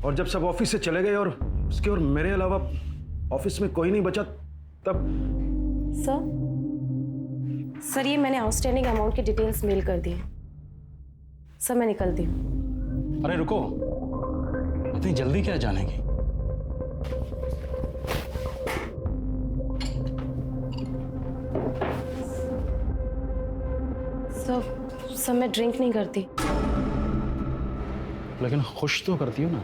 और जब सब ऑफिस से चले गए और उसके और मेरे अलावा ऑफिस में कोई नहीं बचा, तब सर ये मैंने आउटस्टैंडिंग अमाउंट की डिटेल्स मेल कर दी। सर मैं निकलती हूँ। अरे रुको, इतनी जल्दी क्या जानेगी? सर मैं ड्रिंक नहीं करती। लेकिन खुश तो करती हो ना?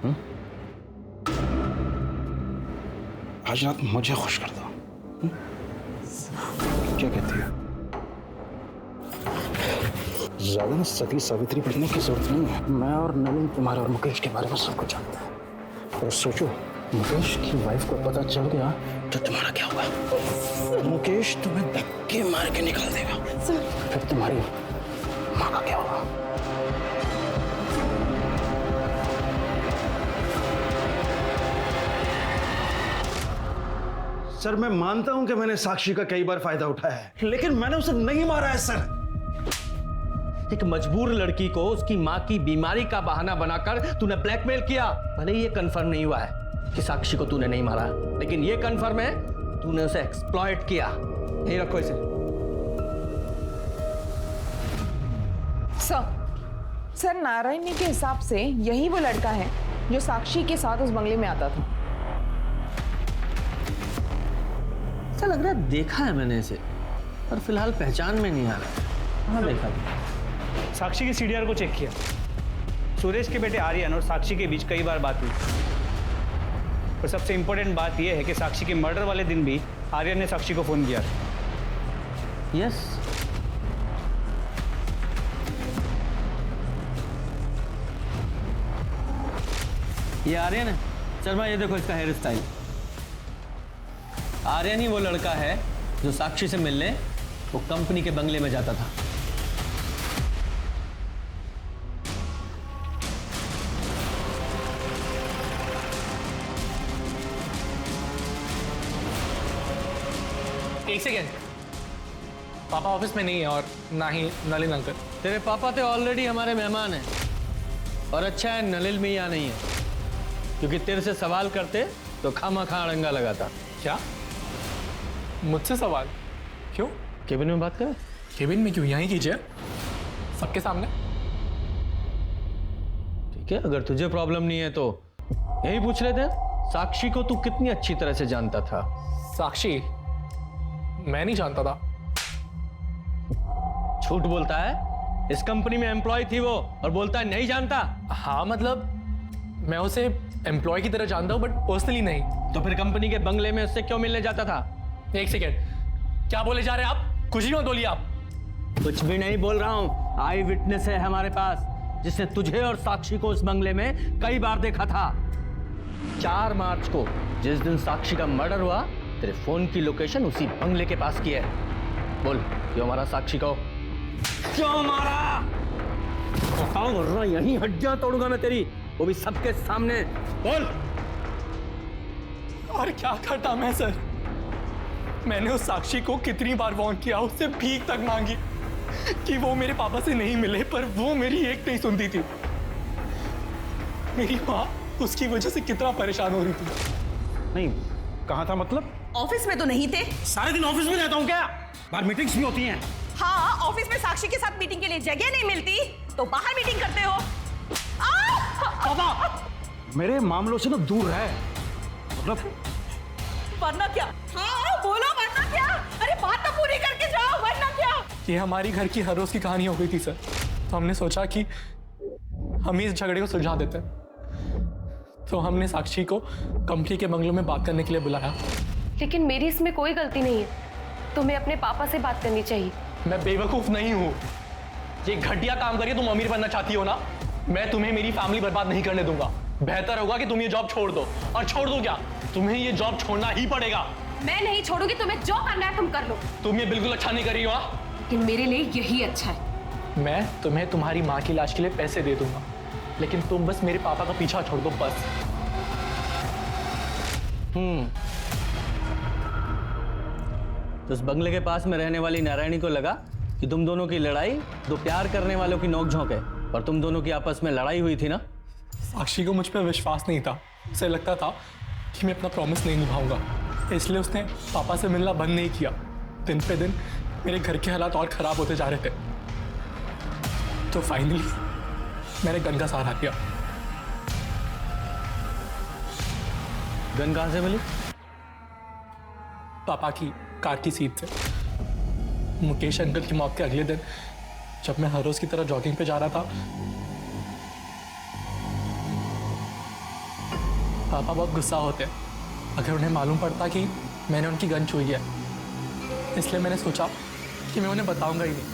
हुँ? आज रात मुझे खुश कर दो। क्या कहती है? ज्यादा ना सती सावित्री बनने की जरूरत नहीं है। मैं और नवीन तुम्हारे और मुकेश के बारे में सब कुछ जानते हैं। और सोचो, मुकेश की वाइफ को पता चल गया तो तुम्हारा क्या होगा? मुकेश तुम्हें धक्के मार के निकाल देगा। फिर तुम्हारी माँ का क्या होगा? सर मैं मानता हूं कि मैंने साक्षी का कई बार फायदा उठाया है, लेकिन मैंने उसे नहीं मारा है सर। एक मजबूर लड़की को उसकी मां की बीमारी का बहाना बनाकर तूने ब्लैकमेल किया। भले ही ये कंफर्म नहीं हुआ है कि साक्षी को तूने नहीं मारा, लेकिन ये कंफर्म है तूने उसे एक्सप्लॉइट किया। यही रखो इसे। सर नारायणी के हिसाब से यही वो लड़का है जो साक्षी के साथ उस बंगले में आता था। ऐसा लग रहा है देखा है मैंने इसे, पर फिलहाल पहचान में नहीं आ रहा। हाँ देखा था। साक्षी के सीडीआर को चेक किया। सुरेश के बेटे आर्यन और साक्षी के बीच कई बार बात हुई। और सबसे इंपॉर्टेंट बात यह है कि साक्षी के मर्डर वाले दिन भी आर्यन ने साक्षी को फोन किया। यस, ये आर्यन है। शर्मा ये देखो इसका हेयर स्टाइल। आर्यन ही वो लड़का है जो साक्षी से मिलने वो कंपनी के बंगले में जाता था। एक सेकेंड, पापा ऑफिस में नहीं है और ना ही नलिन अंकल। तेरे पापा तो ऑलरेडी हमारे मेहमान हैं, और अच्छा है नलिन में यहाँ नहीं है, क्योंकि तेरे से सवाल करते तो खामा-खा अड़ंगा लगाता। क्या मुझसे सवाल? क्यों? केबिन में बात करें? केबिन में क्यों? यहीं कीजिए, सबके सामने। ठीक है, अगर तुझे प्रॉब्लम नहीं है तो यही पूछ लेते हैं। साक्षी को तू कितनी अच्छी तरह से जानता था? साक्षी मैं नहीं जानता था। झूठ बोलता है। इस कंपनी में एम्प्लॉय थी वो, और बोलता है नहीं जानता। हाँ मतलब मैं उसे एम्प्लॉय की तरह जानता हूँ, बट पर्सनली नहीं। तो फिर कंपनी के बंगले में उससे क्यों मिलने जाता था? एक सेकेंड, क्या बोले जा रहे हैं आप? कुछ ही मत बोलिए आप। कुछ भी नहीं बोल रहा हूँ। आई विटनेस है हमारे पास, जिसने तुझे और साक्षी को उस बंगले में कई बार देखा था। 4 मार्च को जिस दिन साक्षी का मर्डर हुआ, तेरे फोन की लोकेशन उसी बंगले के पास की है। बोल, क्यों मारा साक्षी को? क्यों मारा? बताओ वरना यहीं हड्डियां तोड़ूंगा मैं तेरी, वो भी सबके सामने। बोल। और क्या करता मैं सर? मैंने उस साक्षी को कितनी बार वार्न किया, उससे भीख तक मांगी कि वो मेरे पापा से नहीं मिले, पर वो मेरी एक नहीं सुनती थी। मेरी माँ उसकी वजह से कितना परेशान हो रही थी। नहीं, कहाँ था मतलब? ऑफिस में तो नहीं थे। सारे दिन ऑफिस में रहता हूँ क्या? बाहर मीटिंग्स भी होती हैं। हाँ, ऑफिस में साक्षी के साथ मीटिंग के लिए जगह नहीं मिलती तो बाहर मीटिंग करते हो। पापा, मेरे मामलों से ना दूर है। मतलब वरना क्या? हाँ बोलो, वरना क्या? अरे बात तो पूरी करके जाओ, वरना क्या? ये हमारी घर की हर रोज की कहानी हो गई थी सर, तो हमने सोचा कि हम इस झगड़े को सुलझा देते हैं। तो हमने साक्षी को कंपनी के बंगलों में बात करने के लिए बुलाया। लेकिन मेरी इसमें कोई गलती नहीं है। तुम्हें अपने पापा से बात करनी चाहिए। मैं बेवकूफ नहीं हूँ। ये घटिया काम करिए, तुम अमीर बनना चाहती हो ना? मैं तुम्हें मेरी फैमिली बर्बाद नहीं करने दूंगा। बेहतर होगा कि तुम ये जॉब छोड़ दो। और छोड़ दो क्या, तुम्हें ये जॉब छोड़ना ही पड़ेगा। मैं नहीं छोड़ूंगी, तुम्हें जो करना है तुम कर लो। तुम ये बिल्कुल अच्छा नहीं कर रही हो। लेकिन मेरे लिए यही अच्छा है। मैं तुम्हें तुम्हारी माँ की इलाज के लिए पैसे दे दूंगा, लेकिन तुम बस मेरे पापा का पीछा छोड़ दो, बस। तो उस बंगले के पास में रहने वाली नारायणी को लगा कि तुम दोनों की लड़ाई दो प्यार करने वालों की नोकझोंक है, और तुम दोनों की आपस में लड़ाई हुई थी ना? साक्षी को मुझ पर विश्वास नहीं था। उसे लगता था कि मैं अपना प्रॉमिस नहीं निभाऊंगा, इसलिए उसने पापा से मिलना बंद नहीं किया। दिन पे दिन मेरे घर के हालात और ख़राब होते जा रहे थे, तो फाइनली मैंने गन का सहारा किया। गन कहाँ से मिली? पापा की कार की सीट से। मुकेश अंकल की मौत के अगले दिन जब मैं हर रोज की तरह जॉगिंग पे जा रहा था, पापा बहुत गुस्सा होते अगर उन्हें मालूम पड़ता कि मैंने उनकी गन छुई है। इसलिए मैंने सोचा कि मैं उन्हें बताऊंगा ही नहीं।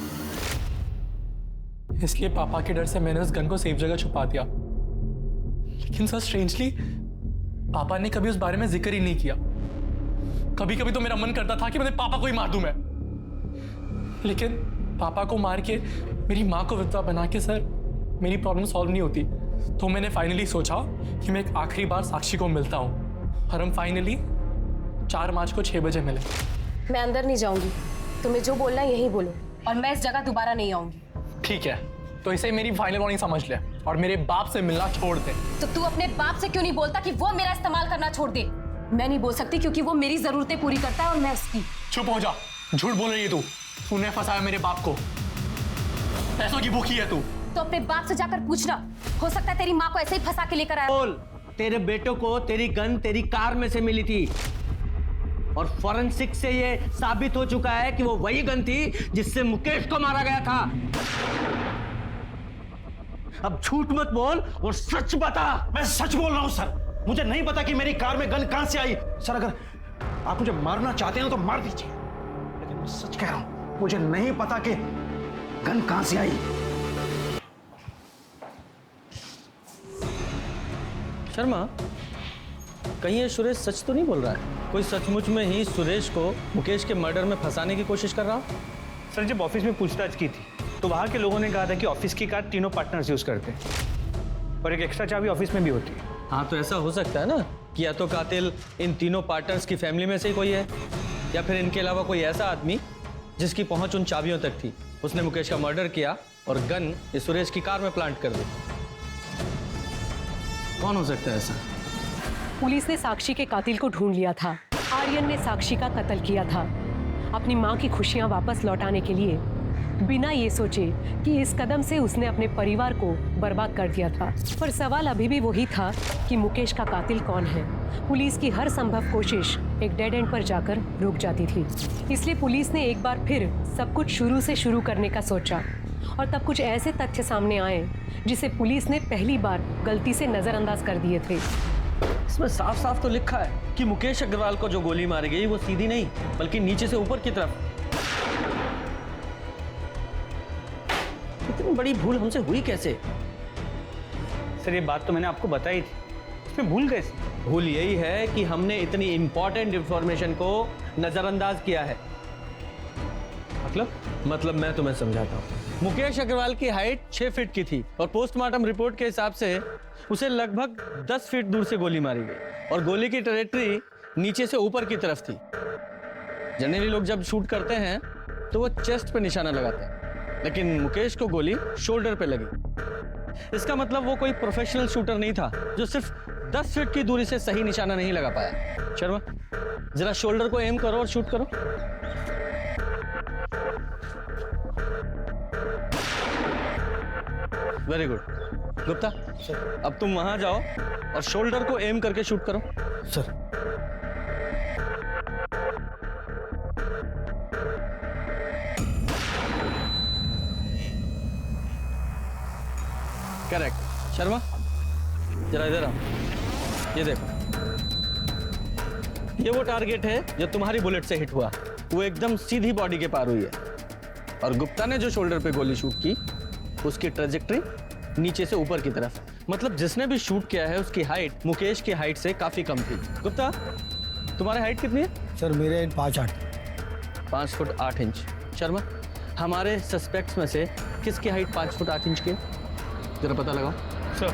इसलिए पापा के डर से मैंने उस गन को सेफ जगह छुपा दिया। लेकिन सर स्ट्रेंजली पापा ने कभी उस बारे में जिक्र ही नहीं किया। कभी कभी तो मेरा मन करता था कि मैं पापा को ही मार दूं मैं, लेकिन पापा को मार के मेरी माँ को विधवा बना के सर मेरी प्रॉब्लम सॉल्व नहीं होती। तो मैंने फाइनली सोचा कि मैं एक आखिरी बार साक्षी को मिलता हूँ, और हम फाइनली 4 मार्च को 6 बजे मिले। मैं अंदर नहीं जाऊंगी, तुम्हें जो बोलना है यही बोलो, और मैं इस जगह दोबारा नहीं आऊंगी। ठीक है, तो इसे मेरी फाइनल वार्निंग समझ ले और मेरे बाप से मिलना छोड़ दे। तो तू अपने बाप से क्यों नहीं बोलता कि वो मेरा इस्तेमाल करना छोड़ दे? मैं नहीं बोल सकती क्योंकि वो मेरी जरूरतें पूरी करता है और मैं उसकी। चुप हो जा, झूठ बोल रही है तू। तूने फंसाया मेरे बाप को, पैसों की भूखी है तू। तो अपने बाप से जाकर पूछना, हो सकता है तेरी माँ को ऐसे ही फंसा के लेकर आया। बोल, तेरे बेटों को तेरी गन तेरी कार में से मिली थी, और फॉरेंसिक से ये साबित हो चुका है कि वो वही गन थी जिससे मुकेश को मारा गया था। अब झूठ मत बोल और सच बता। मैं सच बोल रहा हूं सर, मुझे नहीं पता कि मेरी कार में गन कहां से आई। सर अगर आप मुझे मारना चाहते हैं तो मार दीजिए, लेकिन मैं सच कह रहा हूं, मुझे नहीं पता कि गन कहां से आई। शर्मा, कहीं ये सुरेश सच तो नहीं बोल रहा है? कोई सचमुच में ही सुरेश को मुकेश के मर्डर में फंसाने की कोशिश कर रहा हो? सर जब ऑफिस में पूछताछ की थी तो वहाँ के लोगों ने कहा था कि ऑफिस की कार तीनों पार्टनर्स यूज करते हैं और एक एक्स्ट्रा चाबी ऑफिस में भी होती है। हाँ, तो ऐसा हो सकता है ना कि या तो कातिल इन तीनों पार्टनर्स की फैमिली में से ही कोई है, या फिर इनके अलावा कोई ऐसा आदमी जिसकी पहुंच उन चाबियों तक थी। उसने मुकेश का मर्डर किया और गन इस सुरेश की कार में प्लांट कर दी। कौन हो सकता है ऐसा? पुलिस ने साक्षी के कातिल को ढूंढ लिया था। आर्यन ने साक्षी का कत्ल किया था अपनी माँ की खुशियाँ वापस लौटाने के लिए, बिना ये सोचे कि इस कदम से उसने अपने परिवार को बर्बाद कर दिया था। पर सवाल अभी भी वही था कि मुकेश का कातिल कौन है। पुलिस की हर संभव कोशिश एक डेड एंड पर जाकर रुक जाती थी। इसलिए पुलिस ने एक बार फिर सब कुछ शुरू से शुरू करने का सोचा, और तब कुछ ऐसे तथ्य सामने आए जिसे पुलिस ने पहली बार गलती से नजरअंदाज कर दिए थे। इसमें साफ साफ तो लिखा है कि मुकेश अग्रवाल को जो गोली मारी गई वो सीधी नहीं बल्कि नीचे से ऊपर की तरफ। इतनी बड़ी भूल हमसे हुई कैसे? सर ये बात तो मैंने आपको बताई थी, इसमें भूल कैसे? भूल यही है कि हमने इतनी इंपॉर्टेंट इंफॉर्मेशन को नजरअंदाज किया है। मतलब मैं तुम्हें समझाता हूँ। मुकेश अग्रवाल की हाइट 6 फीट की थी और पोस्टमार्टम रिपोर्ट के हिसाब से उसे लगभग 10 फीट दूर से गोली मारी गई, और गोली की ट्रैजेक्टरी नीचे से ऊपर की तरफ थी। जनरली लोग जब शूट करते हैं तो वो चेस्ट पे निशाना लगाते हैं, लेकिन मुकेश को गोली शोल्डर पे लगी। इसका मतलब वो कोई प्रोफेशनल शूटर नहीं था जो सिर्फ 10 फीट की दूरी से सही निशाना नहीं लगा पाया। शर्मा, जरा शोल्डर को एम करो और शूट करो। Very good. गुप्ता, अब तुम वहां जाओ और शोल्डर को एम करके शूट करो। Sir correct. शर्मा, जरा इधर आओ। ये देखो, ये वो टारगेट है जो तुम्हारी बुलेट से हिट हुआ। वो एकदम सीधी बॉडी के पार हुई है, और गुप्ता ने जो शोल्डर पे गोली शूट की उसकी ट्रैजेक्टरी नीचे से ऊपर की तरफ। मतलब जिसने भी शूट किया है उसकी हाइट मुकेश की हाइट से काफी कम थी। गुप्ता, तुम्हारी हाइट कितनी है? सर मेरे 5 फुट 8 इंच। शर्मा, हमारे सस्पेक्ट्स में से किसकी हाइट 5 फुट 8 इंच की है? जरा पता लगाओ। सर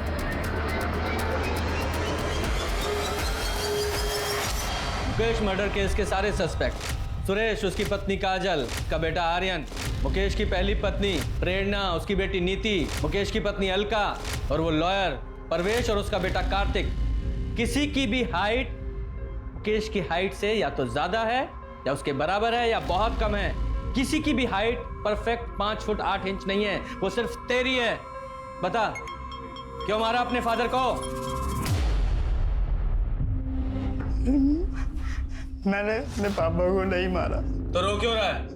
मुकेश मर्डर केस के सारे सस्पेक्ट, सुरेश, उसकी पत्नी काजल, का बेटा आर्यन, मुकेश की पहली पत्नी प्रेरणा, उसकी बेटी नीति, मुकेश की पत्नी अलका, और वो लॉयर परवेश और उसका बेटा कार्तिक, किसी की भी हाइट मुकेश की हाइट से या तो ज्यादा है या उसके बराबर है या बहुत कम है। किसी की भी हाइट परफेक्ट 5 फुट 8 इंच नहीं है, वो सिर्फ तेरी है। बता, क्यों मारा अपने फादर को? मैंने अपने पापा को नहीं मारा। तो रो क्यों रहा है?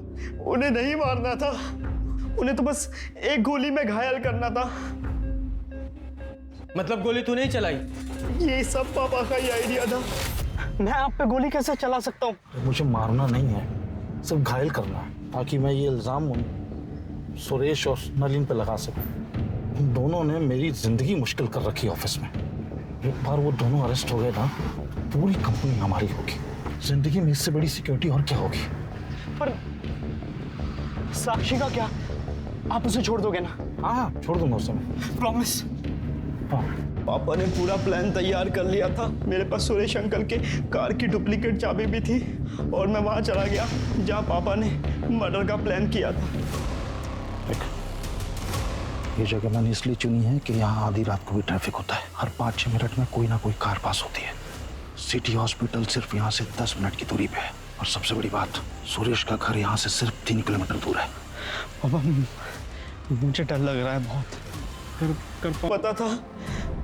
उन्हें नहीं मारना था, उन्हें तो बस एक गोली में घायल करना था। मतलब गोली तू नहीं चलाई? ये सब पापा का ही आइडिया था। मैं आप पे गोली कैसे चला सकता हूँ? मुझे मारना नहीं है, सिर्फ घायल करना है, ताकि मैं ये इल्जाम सुरेश और नलिन पे लगा सकूं। उन दोनों ने मेरी जिंदगी मुश्किल कर रखी ऑफिस में। एक बार वो दोनों अरेस्ट हो गए ना, पूरी कंपनी हमारी होगी। जिंदगी में इससे बड़ी सिक्योरिटी और क्या होगी? पर साक्षी का क्या? आप उसे छोड़ दोगे ना? हाँ, छोड़ दूंगा उसे मैं। प्रॉमिस। हाँ। पापा ने पूरा प्लान तैयार कर लिया था। मेरे पास सुरेश अंकल के कार की डुप्लीकेट चाबी भी थी और मैं वहां चला गया जहां पापा ने मर्डर का प्लान किया था। ये जगह मैंने इसलिए चुनी है कि यहाँ आधी रात को भी ट्रैफिक होता है। हर 5-6 मिनट में कोई ना कोई कार पास होती है। सिटी हॉस्पिटल सिर्फ यहाँ से 10 मिनट की दूरी पे है। और सबसे बड़ी बात, सुरेश का घर यहाँ से सिर्फ 3 किलोमीटर दूर है। पापा, मुझे डर लग रहा है बहुत। पता था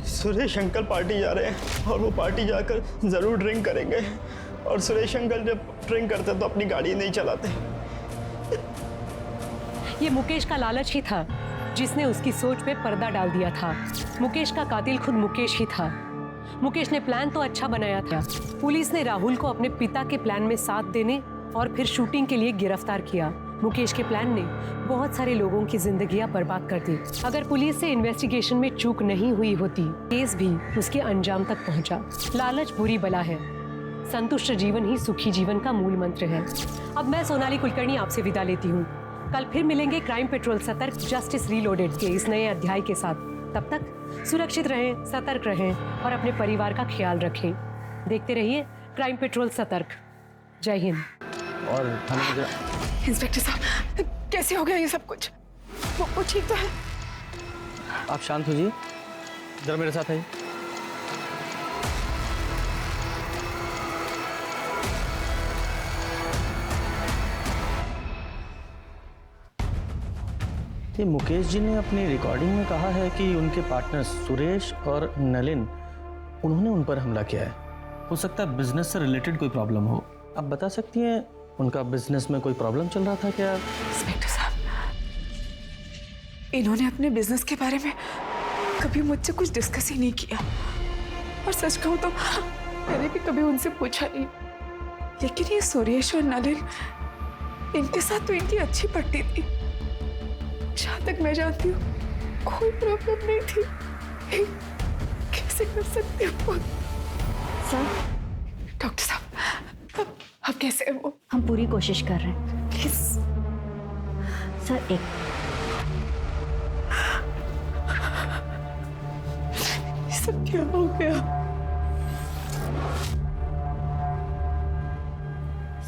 सुरेश अंकल पार्टी जा रहे हैं और वो पार्टी जाकर जरूर ड्रिंक करेंगे। और सुरेश अंकल जब ड्रिंक करते तो अपनी गाड़ी नहीं चलाते। ये मुकेश का लालच ही था जिसने उसकी सोच पे पर्दा डाल दिया था। मुकेश का कातिल खुद मुकेश ही था। मुकेश ने प्लान तो अच्छा बनाया था। पुलिस ने राहुल को अपने पिता के प्लान में साथ देने और फिर शूटिंग के लिए गिरफ्तार किया। मुकेश के प्लान ने बहुत सारे लोगों की जिंदगियां बर्बाद कर दी। अगर पुलिस से इन्वेस्टिगेशन में चूक नहीं हुई होती, केस भी उसके अंजाम तक पहुंचा। लालच बुरी बला है, संतुष्ट जीवन ही सुखी जीवन का मूल मंत्र है। अब मैं सोनाली कुलकर्णी आपसे विदा लेती हूँ। कल फिर मिलेंगे क्राइम पेट्रोल सतर्क जस्टिस रीलोडेड के इस नए अध्याय के साथ। तब तक सुरक्षित रहें, सतर्क रहें और अपने परिवार का ख्याल रखें। देखते रहिए क्राइम पेट्रोल सतर्क। जय हिंद। और हमें इंस्पेक्टर साहब, कैसे हो गया ये सब कुछ? वो ठीक तो है? आप शांत हो जाइए, जरा मेरे साथ आइए। ये मुकेश जी ने अपनी रिकॉर्डिंग में कहा है कि उनके पार्टनर सुरेश और नलिन, उन्होंने उन पर हमला किया है। हो सकता है बिजनेस से रिलेटेड कोई प्रॉब्लम हो। आप बता सकती हैं उनका बिजनेस में कोई प्रॉब्लम चल रहा था क्या? इंस्पेक्टर साहब, इन्होंने अपने बिजनेस के बारे में कभी मुझसे कुछ डिस्कस ही नहीं किया। और सच कहूं तो मैंने भी कभी उनसे पूछा नहीं। लेकिन ये सुरेश और नलिन, इनके साथ तो इनकी अच्छी पट्टी थी। जहां तक मैं जानती हूँ कोई प्रॉब्लम नहीं थी। कैसे कर सकते हो सर? डॉक्टर साहब, अब कैसे है वो? हम पूरी कोशिश कर रहे हैं। प्लीज सर, एक ये सब क्या हो गया?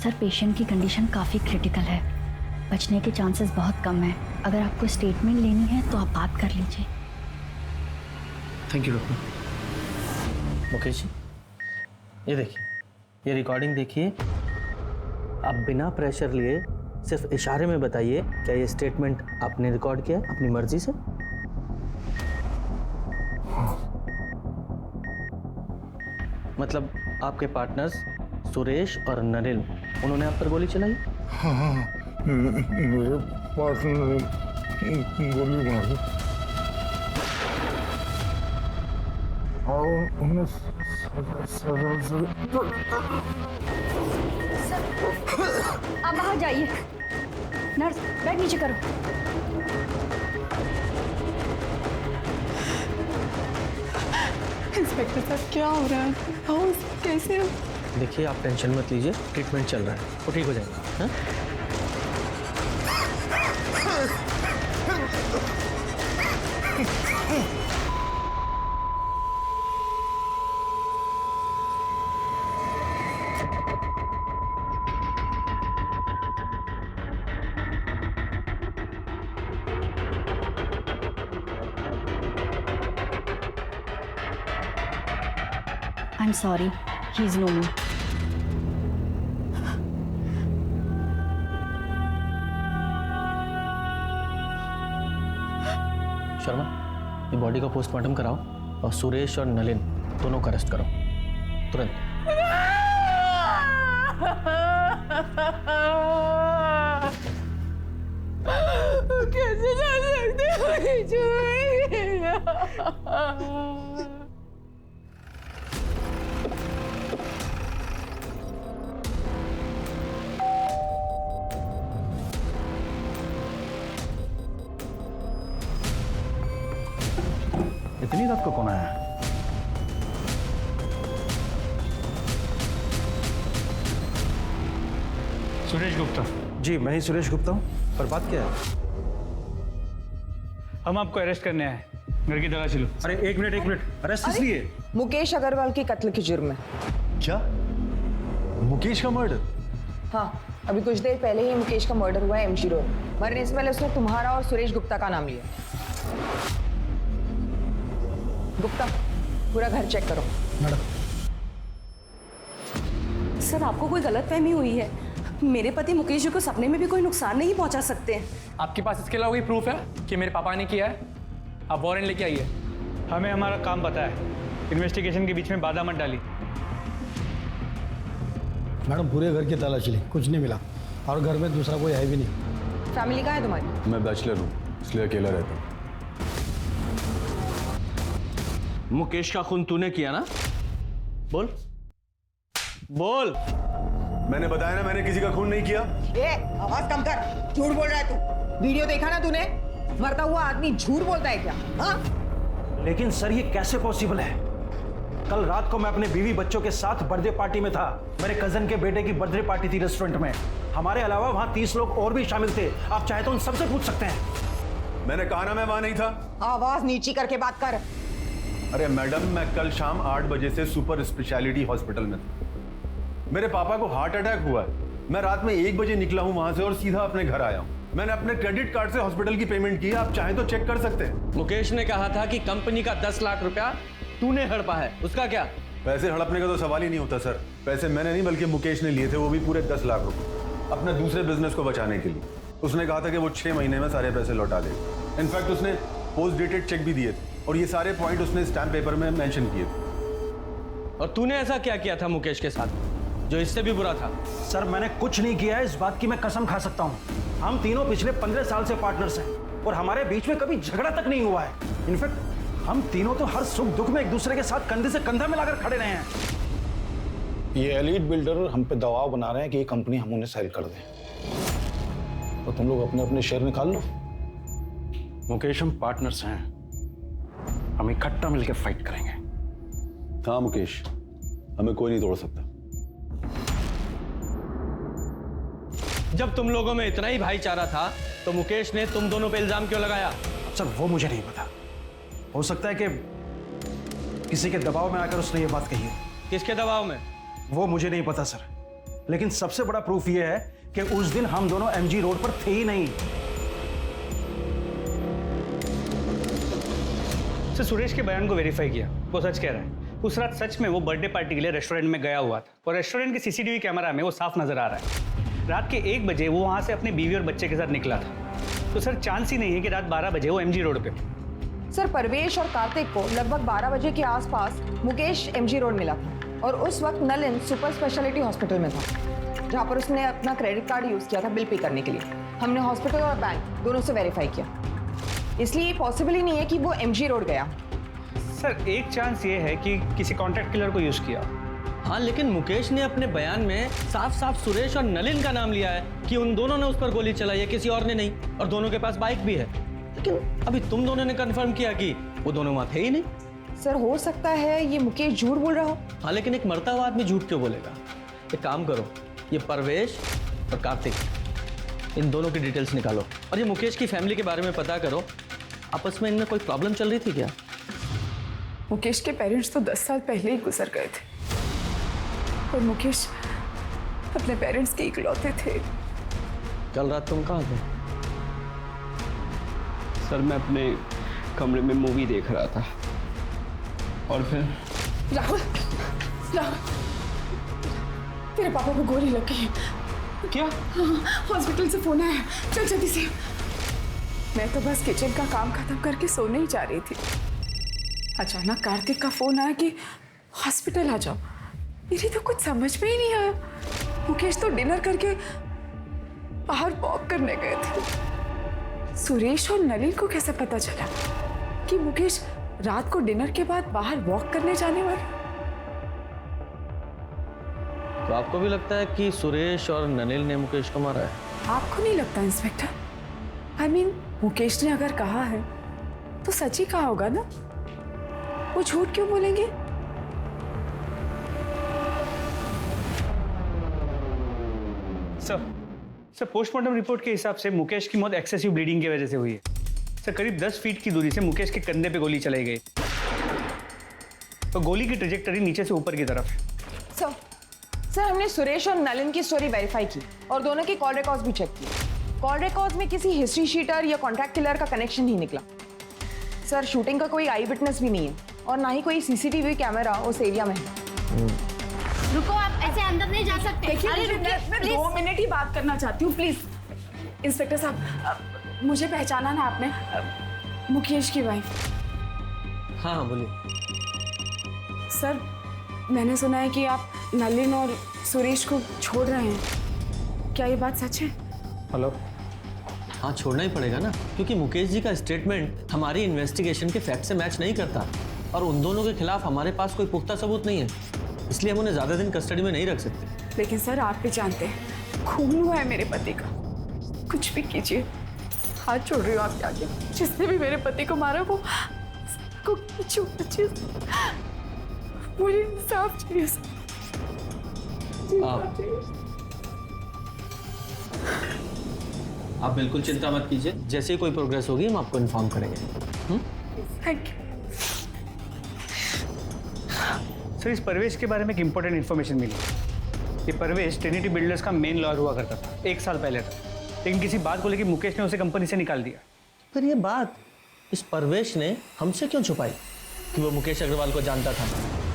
सर, पेशेंट की कंडीशन काफ़ी क्रिटिकल है। बचने के चांसेस बहुत कम है। अगर आपको स्टेटमेंट लेनी है तो आप बात कर लीजिए। Thank you doctor. Mukesh ji, ये देखिए, ये रिकॉर्डिंग देखिए। आप बिना प्रेशर लिए सिर्फ इशारे में बताइए, क्या ये स्टेटमेंट आपने रिकॉर्ड किया अपनी मर्जी से? मतलब आपके पार्टनर्स सुरेश और नलिन, उन्होंने आप पर गोली चलाई? हाँ, मेरे पार्टनर ने गोली मारी और उन्हें आप बाहर जाइए। नर्स, बैग नीचे करो। इंस्पेक्टर साहब, क्या हो रहा है? हाउस कैसे है? देखिए, आप टेंशन मत लीजिए, ट्रीटमेंट चल रहा है, वो ठीक हो जाएगा। हाँ? I am sorry, he is no me. Sharma, ये बॉडी का पोस्टमार्टम कराओ और सुरेश और नलिन दोनों को अरेस्ट करो तुरंत। कैसे जा सकते हो? इतनी रात को कौन आया? सुरेश गुप्ता। जी मैं ही सुरेश गुप्ता हूँ, पर बात क्या है? हम आपको अरेस्ट करने आए, घर की तलाशी लो। अरे एक मिनट, अरेस्ट किस लिए? मुकेश अग्रवाल की कत्ल के जुर्म में। क्या? मुकेश का मर्डर? हाँ, अभी कुछ देर पहले ही मुकेश का मर्डर हुआ है एमजी रोड। मरने से पहले उसने तुम्हारा और सुरेश गुप्ता का नाम लिया। गुप्ता, पूरा घर चेक करो। मैडम। सर, आपको कोई गलतफहमी हुई है। मेरे पति मुकेश जी को सपने में भी कोई नुकसान नहीं पहुंचा सकते हैं। आपके पास इसके अलावा कोई प्रूफ है कि मेरे पापा ने किया है? आप वारंट लेके आइए। हमें हमारा काम पता है, इन्वेस्टिगेशन के बीच में बाधा मत डाली। मैडम पूरे घर की तलाशी ली, कुछ नहीं मिला और घर में दूसरा कोई है भी नहीं। फैमिली कहाँ है तुम्हारी? मैं बैचलर हूँ, इसलिए अकेला रहता हूँ। मुकेश का खून तूने किया ना? बोल बोल। मैंने बताया ना, मैंने किसी का खून नहीं किया। आवाज कम कर, झूठ बोल रहा है तू। वीडियो देखा ना तूने? मरता हुआ आदमी झूठ बोलता है क्या? हाँ? लेकिन सर ये कैसे पॉसिबल है? कल रात को मैं अपने बीवी बच्चों के साथ बर्थडे पार्टी में था। मेरे कजन के बेटे की बर्थडे पार्टी थी रेस्टोरेंट में। हमारे अलावा वहां 30 लोग और भी शामिल थे। आप चाहे तो उन सबसे पूछ सकते हैं। मैंने कहा ना मैं वहां नहीं था। आवाज नीची करके बात कर। अरे मैडम, मैं कल शाम 8 बजे से सुपर स्पेशलिटी हॉस्पिटल में था। मेरे पापा को हार्ट अटैक हुआ है। मैं रात में 1 बजे निकला हूं वहां से और सीधा अपने घर आया हूं। मैंने अपने क्रेडिट कार्ड से हॉस्पिटल की पेमेंट की। आप चाहें तो चेक कर सकते हैं। मुकेश ने कहा था कि कंपनी का 10 लाख रुपया तूने हड़पा है, उसका क्या? पैसे हड़पने का तो सवाल ही नहीं होता सर। पैसे मैंने नहीं बल्कि मुकेश ने लिए थे, वो भी पूरे 10 लाख रुपए, अपने दूसरे बिजनेस को बचाने के लिए। उसने कहा था कि वो 6 महीने में सारे पैसे लौटा देगा। इनफैक्ट उसने पोस्ट डेटेड चेक भी दिए थे और ये सारे पॉइंट उसने स्टैम्प पेपर में मेंशन किए थे। और तूने ऐसा क्या किया था मुकेश के साथ जो इससे भी बुरा था? सर मैंने कुछ नहीं किया है, इस बात की मैं कसम खा सकता हूँ। हम तीनों पिछले 15 साल से पार्टनर्स हैं और हमारे बीच में कभी झगड़ा तक नहीं हुआ है। इनफैक्ट हम तीनों तो हर सुख दुख में एक दूसरे के साथ कंधे से कंधा मिलाकर खड़े रहे हैं। ये एलीट बिल्डर हम पे दबाव बना रहे हैं कि ये कंपनी हम उन्हें सेल कर दें, तो तुम लोग अपने अपने शेयर निकाल लो। मुकेश, हम पार्टनर्स हैं, हम इकट्ठा मिलकर फाइट करेंगे। हाँ मुकेश, हमें कोई नहीं तोड़ सकता। जब तुम लोगों में इतना ही भाईचारा था तो मुकेश ने तुम दोनों पे इल्जाम क्यों लगाया? सर वो मुझे नहीं पता, हो सकता है कि किसी के दबाव में आकर उसने ये बात कही हो। किसके दबाव में? वो मुझे नहीं पता सर, लेकिन सबसे बड़ा प्रूफ ये है कि उस दिन हम दोनों एमजी रोड पर थे ही नहीं। सर सुरेश के बयान को वेरीफाई किया, वो सच कह रहा है। उस रात सच में वो बर्थडे पार्टी के लिए रेस्टोरेंट में गया हुआ था और रेस्टोरेंट के सीसीटीवी कैमरा में वो साफ नजर आ रहा है। रात के 1 बजे वो वहां से अपनी बीवी और बच्चे के साथ निकला था। तो सर चांस ही नहीं है कि रात 12 बजे वो एमजी रोड पे। सर परवेश और कार्तिक को लगभग 12 बजे के आसपास मुकेश एमजी रोड मिला था और उस वक्त नलिन सुपर स्पेशलिटी हॉस्पिटल में था, जहां पर उसने अपना क्रेडिट कार्ड यूज किया था बिल पे करने के लिए। हमने हॉस्पिटल और बैंक दोनों से वेरीफाई किया, इसलिए पॉसिबल ही नहीं है कि वो एमजी रोड गया। सर एक चांस ये है कि किसी कॉन्ट्रैक्ट किलर को यूज किया। हाँ, लेकिन मुकेश ने अपने बयान में साफ साफ सुरेश और नलिन का नाम लिया है कि उन दोनों ने उस पर गोली चलाई है, किसी और ने नहीं, और दोनों के पास बाइक भी है। लेकिन अभी तुम दोनों ने कंफर्म किया कि वो दोनों वहां थे ही नहीं। सर हो सकता है ये मुकेश झूठ बोल रहा हो। हाँ, लेकिन एक मरता हुआ आदमी झूठ क्यों बोलेगा? एक काम करो, ये परवेश और कार्तिक, इन दोनों की डिटेल्स निकालो और ये मुकेश की फैमिली के बारे में पता करो। आपस में इनमें कोई प्रॉब्लम चल रही थी क्या? मुकेश के पेरेंट्स तो 10 साल पहले ही गुजर गए थे और मुकेश अपने पेरेंट्स के इकलौते थे। कल रात तुम कहाँ थे? सर मैं अपने कमरे में मूवी देख रहा था और फिर राहुल तेरे पापा को गोली लग गई है। क्या? हॉस्पिटल से फोन आया, चल जल्दी से। मैं तो बस किचन का काम खत्म करके सोने ही जा रही थी, अचानक कार्तिक का फोन आया कि हॉस्पिटल आ जाओ। मेरी तो कुछ समझ में ही नहीं आया। मुकेश तो डिनर करके बाहर वॉक करने गए थे। सुरेश और नलिन को कैसे पता चला कि मुकेश रात को डिनर के बाद बाहर वॉक करने जाने वाले? तो आपको भी लगता है कि सुरेश और ननिल ने मुकेश को मारा है? आपको नहीं लगता इंस्पेक्टर? I mean, मुकेश ने अगर कहा है तो सच ही कहा होगा ना, वो झूठ क्यों बोलेंगे? सर पोस्टमार्टम रिपोर्ट के हिसाब से मुकेश की मौत एक्सेसिव ब्लीडिंग की वजह से हुई है। सर करीब 10 फीट की दूरी से मुकेश के कंधे पे गोली चलाई गई, तो गोली की ट्रेजेक्टरी नीचे से ऊपर की तरफ है। सर हमने सुरेश और नलिन की स्टोरी वेरीफाई की और दोनों की कॉल रिकॉर्ड्स भी चेक किए। कॉल रिकॉर्ड्स में किसी हिस्ट्री शीटर या कॉन्ट्रैक्ट किलर का कनेक्शन नहीं निकला। सर शूटिंग का कोई आई विटनेस भी नहीं है और ना ही कोई सीसीटीवी कैमरा उस एरिया में है। रुको, आप ऐसे अंदर नहीं जा सकते। देखिए मैं 2 मिनट ही बात करना चाहती हूँ, प्लीज। इंस्पेक्टर साहब, मुझे पहचाना ना आपने? मुकेश की वाइफ। हाँ बोलिए। सर मैंने सुना है कि आप नलिन और सुरेश को छोड़ रहे हैं, क्या ये बात सच है? हेलो। हाँ छोड़ना ही पड़ेगा ना, क्योंकि मुकेश जी का स्टेटमेंट हमारी इन्वेस्टिगेशन के फैक्ट से मैच नहीं करता और उन दोनों के खिलाफ हमारे पास कोई पुख्ता सबूत नहीं है, इसलिए हम उन्हें ज्यादा दिन कस्टडी में नहीं रख सकते। लेकिन सर आप भी जानते हैं खून हुआ है मेरे पति का, कुछ भी कीजिए, हाथ छोड़ रही हूँ आपके आगे। जिसने भी मेरे पति को मारा वो को मुझे इंसाफ चाहिए। आप बिल्कुल चिंता मत कीजिए, जैसे ही कोई प्रोग्रेस होगी हम आपको इन्फॉर्म करेंगे। Thank you. सर इस परवेश के बारे में एक इंपॉर्टेंट इन्फॉर्मेशन मिली। ये परवेश ट्रिनिटी बिल्डर्स का मेन लॉयर हुआ करता था 1 साल पहले तक, लेकिन किसी बात को लेकर मुकेश ने उसे कंपनी से निकाल दिया। पर ये बात इस परवेश ने हमसे क्यों छुपाई कि वो मुकेश अग्रवाल को जानता था?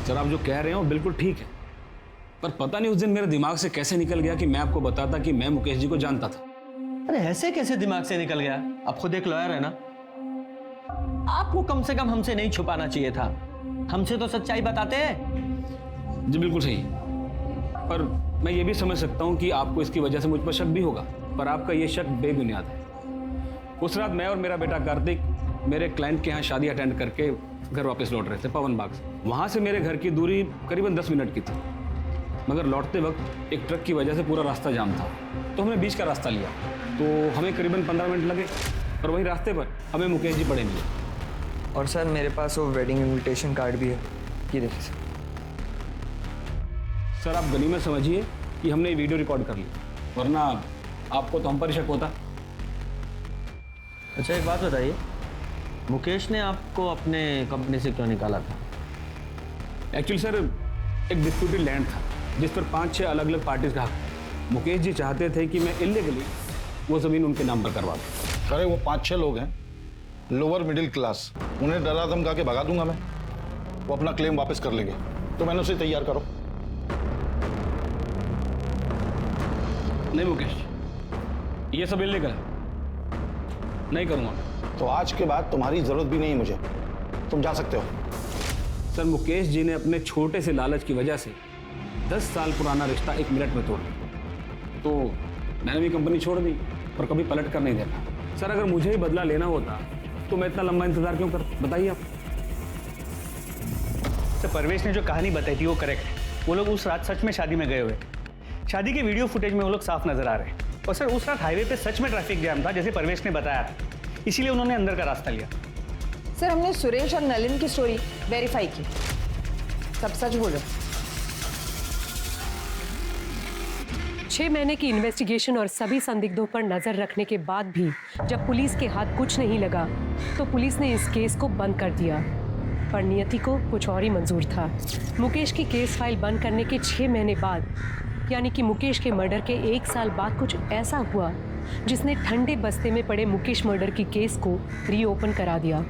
सर आप जो कह रहे हो बिल्कुल ठीक है, पर पता नहीं उस दिन मेरे दिमाग से कैसे निकल गया कि मैं आपको बताता कि मैं मुकेश जी को जानता था। अरे ऐसे कैसे दिमाग से निकल गया? आप खुद एक लॉयर है ना, आपको कम से कम हमसे नहीं छुपाना चाहिए था, हमसे तो सच्चाई बताते हैं। जी बिल्कुल सही, पर मैं ये भी समझ सकता हूँ कि आपको इसकी वजह से मुझ पर शक भी होगा, पर आपका ये शक बेबुनियाद है। उस रात मैं और मेरा बेटा कार्तिक मेरे क्लाइंट के यहाँ शादी अटेंड करके घर वापस लौट रहे थे पवन बाग से। वहाँ से मेरे घर की दूरी करीबन 10 मिनट की थी, मगर लौटते वक्त एक ट्रक की वजह से पूरा रास्ता जाम था, तो हमने बीच का रास्ता लिया, तो हमें करीबन 15 मिनट लगे और वही रास्ते पर हमें मुकेश जी पड़े मिले। और सर मेरे पास वो वेडिंग इनविटेशन कार्ड भी है, ये देखिए सर। आप गनीमत समझिए कि हमने ये वीडियो रिकॉर्ड कर ली, वरना आपको तो हम पर शक होता। अच्छा एक बात बताइए, मुकेश ने आपको अपने कंपनी से क्यों निकाला था? एक्चुअली सर एक डिस्प्यूटेड लैंड था जिस पर 5-6 अलग अलग पार्टीज का हक। मुकेश जी चाहते थे कि मैं इलीगली वो ज़मीन उनके नाम पर करवा दूँ। अरे वो 5-6 लोग हैं, लोअर मिडिल क्लास, उन्हें डरा धमका के भगा दूंगा मैं, वो अपना क्लेम वापस कर लेंगे, तो मैंने उसे तैयार करो। नहीं मुकेश, ये सब इलीगल है, नहीं करूँगा। तो आज के बाद तुम्हारी जरूरत भी नहीं है मुझे, तुम जा सकते हो। सर मुकेश जी ने अपने छोटे से लालच की वजह से 10 साल पुराना रिश्ता 1 मिनट में तोड़ दिया, तो मैंने भी कंपनी छोड़ दी और कभी पलट कर नहीं देखा। सर अगर मुझे ही बदला लेना होता तो मैं इतना लंबा इंतजार क्यों कर, बताइए आप। सर परवेश ने जो कहानी बताई थी वो करेक्ट है। वो लोग उस रात सच में शादी में गए हुए, शादी के वीडियो फुटेज में वो लोग साफ नजर आ रहे हैं। और सर उस रात हाईवे पे सच में ट्रैफिक जैम था जैसे परवेश ने बताया था, इसीलिए उन्होंने अंदर का रास्ता लिया। सर हमने सुरेश और नलिन की स्टोरी वेरीफाई की, सब सच बोलो। 6 महीने की इन्वेस्टिगेशन और सभी संदिग्धों पर नजर रखने के बाद भी जब पुलिस के हाथ कुछ नहीं लगा तो पुलिस ने इस केस को बंद कर दिया, पर नियति को कुछ और ही मंजूर था। मुकेश की केस फाइल बंद करने के 6 महीने बाद, यानी कि मुकेश के मर्डर के 1 साल बाद कुछ ऐसा हुआ जिसने ठंडे बस्ते में पड़े मुकेश मर्डर की केस को रीओपन करा दिया।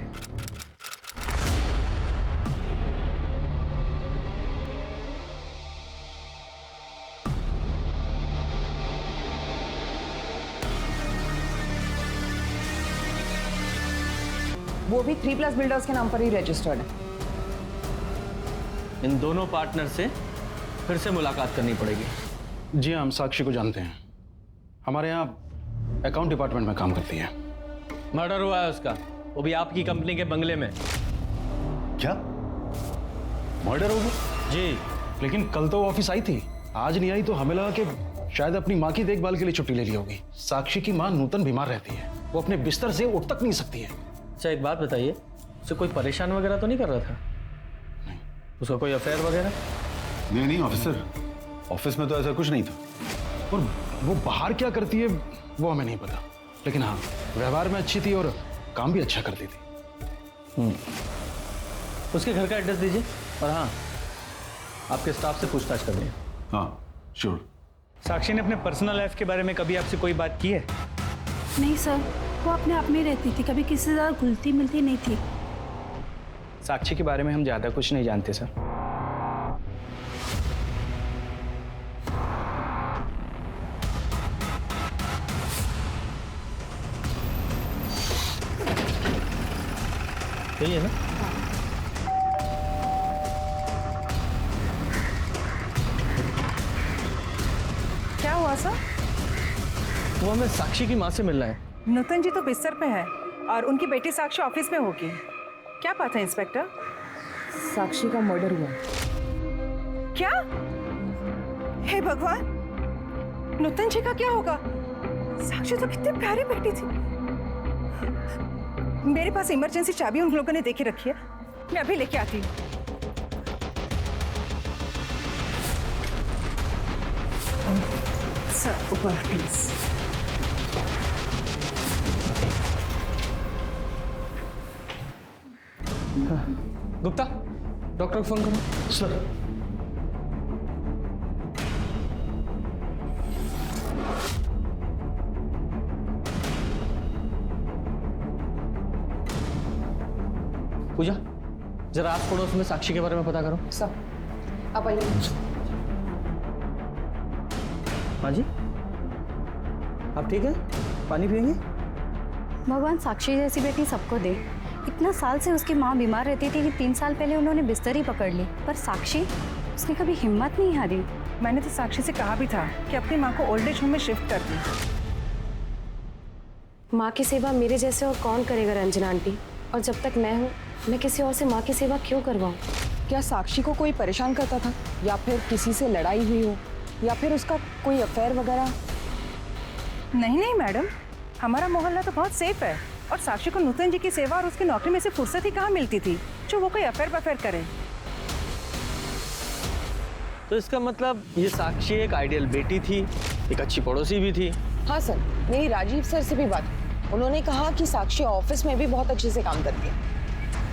वो भी 3+ बिल्डर्स के नाम पर ही रजिस्टर्ड है। इन दोनों पार्टनर से फिर से मुलाकात करनी पड़ेगी। जी हाँ, हम साक्षी को जानते हैं, हमारे यहाँ अकाउंट डिपार्टमेंट में काम करती है। मर्डर हुआ है उसका, वो भी आपकी कंपनी के बंगले में। क्या मर्डर हो गया? जी, लेकिन कल तो वो ऑफिस आई थी, आज नहीं आई, तो हमें लगा कि शायद अपनी माँ की देखभाल के लिए छुट्टी ले ली होगी। साक्षी की माँ नूतन बीमार रहती है, वो अपने बिस्तर से उठ तक नहीं सकती है। अच्छा एक बात बताइए, उसे कोई परेशान वगैरह तो नहीं कर रहा था? नहीं। उसका कोई अफेयर वगैरह? नहीं ऑफिसर, ऑफिस में तो ऐसा कुछ नहीं था। और वो बाहर क्या करती है वो हमें नहीं पता, लेकिन हाँ व्यवहार में अच्छी थी और काम भी अच्छा करती थी। उसके घर का एड्रेस दीजिए, और हाँ आपके स्टाफ से पूछताछ कर लें। हाँ श्योर। साक्षी ने अपने पर्सनल लाइफ के बारे में कभी आपसे कोई बात की है? नहीं सर, वो अपने आप में रहती थी, कभी किसी से ज़्यादा घुलती मिलती नहीं थी। साक्षी के बारे में हम ज़्यादा कुछ नहीं जानते सर। सही है ना? क्या हुआ सर? वो हमें साक्षी की माँ से मिलना है। नूतन जी तो बिस्तर पे है और उनकी बेटी साक्षी ऑफिस में होगी। क्या बात है इंस्पेक्टर? साक्षी का मर्डर हुआ। क्या? हे भगवान, नूतन जी का क्या होगा? साक्षी तो कितनी प्यारी बेटी थी। मेरे पास इमरजेंसी चाबी उन लोगों ने देके रखी है, मैं अभी लेके आती हूँ। सर ऊपर प्लीज। गुप्ता, डॉक्टर को फोन करो। सर पूजा, जरा आस पड़ोस में साक्षी के बारे में पता करो। सर आप आइए। हाँ जी, आप ठीक है? पानी पियेंगे? भगवान साक्षी जैसी बेटी सबको दे। इतना साल से उसकी माँ बीमार रहती थी कि 3 साल पहले उन्होंने बिस्तर ही पकड़ ली, पर साक्षी, उसने कभी हिम्मत नहीं हारी। मैंने तो साक्षी से कहा भी था कि अपनी माँ को ओल्ड एज होम में शिफ्ट कर दी। माँ की सेवा मेरे जैसे और कौन करेगा रंजना आंटी, और जब तक मैं हूँ मैं किसी और से माँ की सेवा क्यों करवाऊँ? क्या साक्षी को कोई परेशान करता था, या फिर किसी से लड़ाई हुई हो, या फिर उसका कोई अफेयर वगैरह? नहीं नहीं मैडम, हमारा मोहल्ला तो बहुत सेफ है और साक्षी को नूतन जी की सेवा और उसकी नौकरी में से फुर्सत ही कहाँ मिलती थी जो वो कोई अफेयर बफेयर करे। तो इसका मतलब ये साक्षी एक आइडियल बेटी थी, एक अच्छी पड़ोसी भी थी। हाँ सर, मेरी राजीव सर से भी बात हुई। उन्होंने कहा कि साक्षी ऑफिस में भी बहुत अच्छे से काम करती है।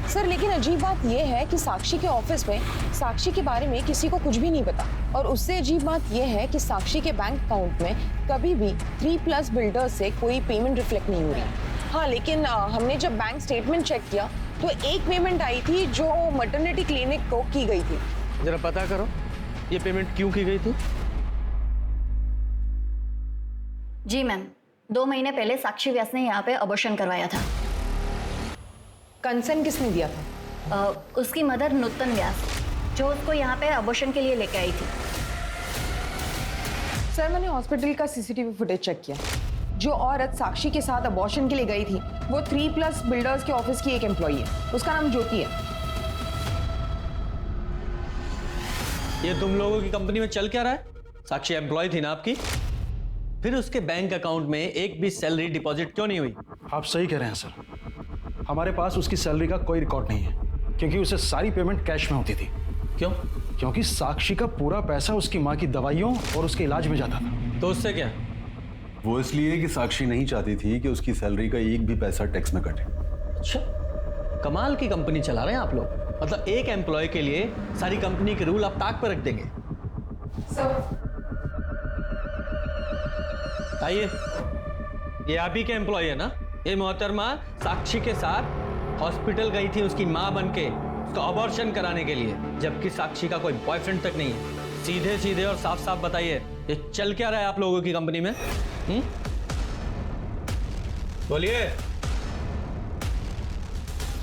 सर लेकिन अजीब बात यह है कि साक्षी के ऑफिस में साक्षी के बारे में किसी को कुछ भी नहीं पता, और उससे अजीब बात यह है कि साक्षी के बैंक अकाउंट में कभी भी 3+ बिल्डर्स से कोई पेमेंट रिफ्लेक्ट नहीं हो रही। हाँ लेकिन हमने जब बैंक स्टेटमेंट चेक किया तो एक पेमेंट आई थी जो मैटरनिटी क्लिनिक को की गई थी। जरा पता करो ये पेमेंट क्यों की गई थी? जी मैम, 2 महीने पहले साक्षी व्यास ने यहाँ पे अबॉर्शन करवाया था। कंसर्न किसने दिया था? उसकी मदर नूतन व्यास, जो उसको यहाँ पे अबॉर्शन के लिए लेके आई थी। सर मैंने हॉस्पिटल का सीसीटीवी फुटेज चेक किया। जो औरत साक्षी के साथ अबॉर्शन के लिए गई थी वो 3+ बिल्डर्स के ऑफिस की एक एम्प्लॉई है, उसका नाम ज्योति है। ये तुम लोगों की कंपनी में चल क्या रहा है? साक्षी एम्प्लॉय थी ना आपकी, फिर उसके बैंक अकाउंट में एक भी सैलरी डिपॉजिट क्यों नहीं हुई? आप सही कह रहे हैं सर, हमारे पास उसकी सैलरी का कोई रिकॉर्ड नहीं है, क्योंकि उसे सारी पेमेंट कैश में होती थी। क्यों? क्योंकि साक्षी का पूरा पैसा उसकी माँ की दवाइयों और उसके इलाज में जाता था। तो उससे क्या? वो इसलिए कि साक्षी नहीं चाहती थी कि उसकी सैलरी का एक भी पैसा टैक्स में कटे। अच्छा, कमाल की कंपनी चला रहे हैं आप लोग। मतलब एक एम्प्लॉय के लिए सारी कंपनी के रूल आप ताक पर रख देंगे। आइए, ये आप ही के एम्प्लॉय है ना? ये मोहतरमा साक्षी के साथ हॉस्पिटल गई थी उसकी माँ बनके उसका अबॉर्शन कराने के लिए, जबकि साक्षी का कोई बॉयफ्रेंड तक नहीं है। सीधे सीधे और साफ साफ बताइए ये चल क्या रहा है आप लोगों की कंपनी में? बोलिए।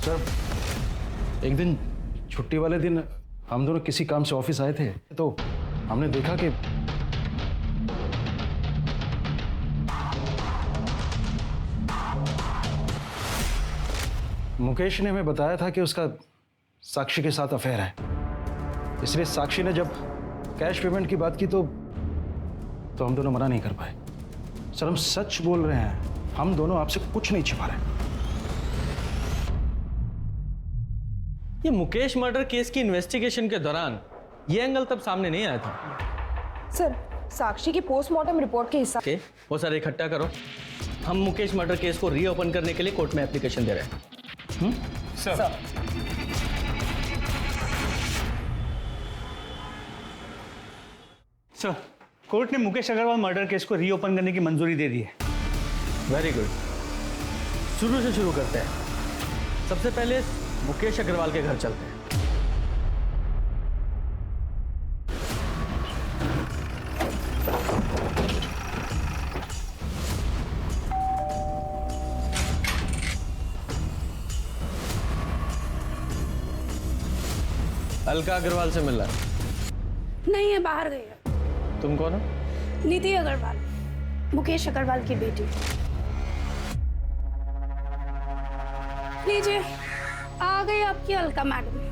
सर एक दिन छुट्टी वाले दिन हम दोनों किसी काम से ऑफिस आए थे तो हमने देखा कि मुकेश ने हमें बताया था कि उसका साक्षी के साथ अफेयर है, इसलिए साक्षी ने जब कैश पेमेंट की बात की तो हम दोनों मना नहीं कर पाए। सर हम सच बोल रहे हैं, हम दोनों आपसे कुछ नहीं छिपा रहे। ये मुकेश मर्डर केस की इन्वेस्टिगेशन के दौरान ये एंगल तब सामने नहीं आया था। सर साक्षी की पोस्टमार्टम रिपोर्ट के हिसाब से वो सारे इकट्ठा करो, हम मुकेश मर्डर केस को रीओपन करने के लिए कोर्ट में एप्लीकेशन दे रहे हैं। सर सर कोर्ट ने मुकेश अग्रवाल मर्डर केस को रीओपन करने की मंजूरी दे दी है। वेरी गुड, शुरू से शुरू करते हैं। सबसे पहले मुकेश अग्रवाल के घर चलते हैं। अलका अग्रवाल से मिलना? नहीं है, बाहर गई है। तुम कौन हो? नीति अग्रवाल, मुकेश अग्रवाल की बेटी। लीजिए, आ गई आपकी अलका मैडम।